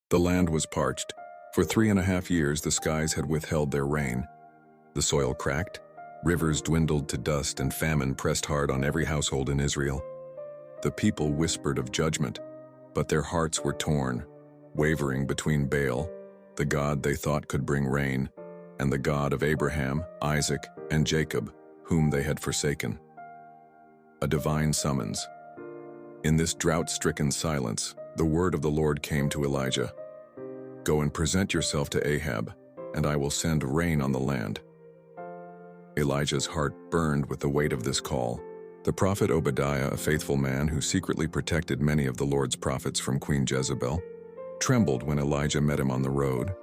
The land was parched. For 3.5 years the skies had withheld their rain. The soil cracked, rivers dwindled to dust, and famine pressed hard on every household in Israel. The people whispered of judgment, but their hearts were torn, wavering between Baal, the god they thought could bring rain, and the God of Abraham, Isaac, and Jacob, whom they had forsaken. A divine summons. In this drought-stricken silence, the word of the Lord came to Elijah. "Go and present yourself to Ahab, and I will send rain on the land." Elijah's heart burned with the weight of this call. The prophet Obadiah, a faithful man who secretly protected many of the Lord's prophets from Queen Jezebel, trembled when Elijah met him on the road.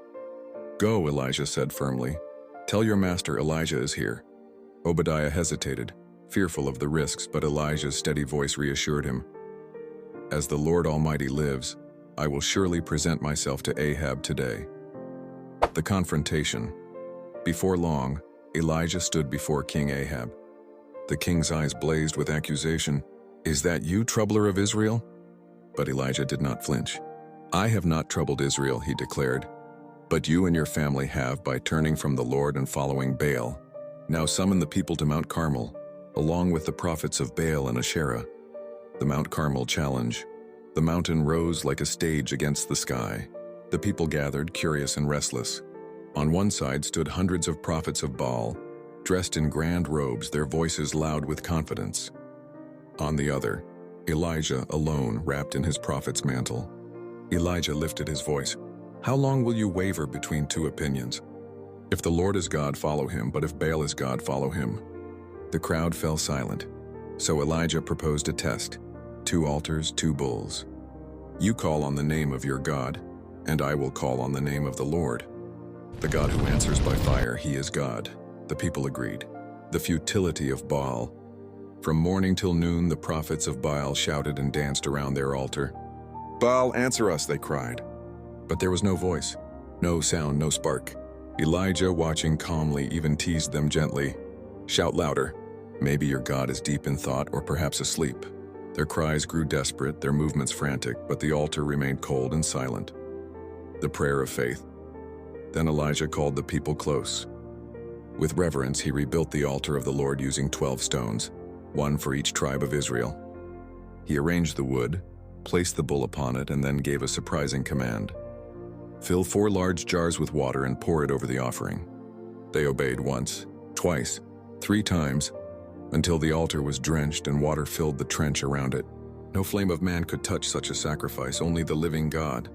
"Go," Elijah said firmly. "Tell your master Elijah is here." Obadiah hesitated, fearful of the risks, but Elijah's steady voice reassured him. "As the Lord Almighty lives, I will surely present myself to Ahab today." The confrontation. Before long, Elijah stood before King Ahab. The king's eyes blazed with accusation. "Is that you, troubler of Israel?" But Elijah did not flinch. "I have not troubled Israel," he declared, "but you and your family have by turning from the Lord and following Baal. Now summon the people to Mount Carmel, along with the prophets of Baal and Asherah." The Mount Carmel challenge. The mountain rose like a stage against the sky. The people gathered, curious and restless. On one side stood hundreds of prophets of Baal, dressed in grand robes, their voices loud with confidence. On the other, Elijah alone, wrapped in his prophet's mantle. Elijah lifted his voice. "How long will you waver between two opinions? If the Lord is God, follow him, but if Baal is God, follow him." The crowd fell silent. So Elijah proposed a test. 2 altars, 2 bulls. "You call on the name of your God, and I will call on the name of the Lord. The God who answers by fire, he is God." The people agreed. The futility of Baal. From morning till noon, the prophets of Baal shouted and danced around their altar. "Baal, answer us," they cried. But there was no voice, no sound, no spark. Elijah, watching calmly, even teased them gently. "Shout louder. Maybe your God is deep in thought or perhaps asleep." Their cries grew desperate, their movements frantic, but the altar remained cold and silent. The prayer of faith. Then Elijah called the people close. With reverence, he rebuilt the altar of the Lord using 12 stones, 1 for each tribe of Israel. He arranged the wood, placed the bull upon it, and then gave a surprising command. "Fill 4 large jars with water and pour it over the offering." They obeyed once, twice, 3 times, until the altar was drenched and water filled the trench around it. No flame of man could touch such a sacrifice, only the living God.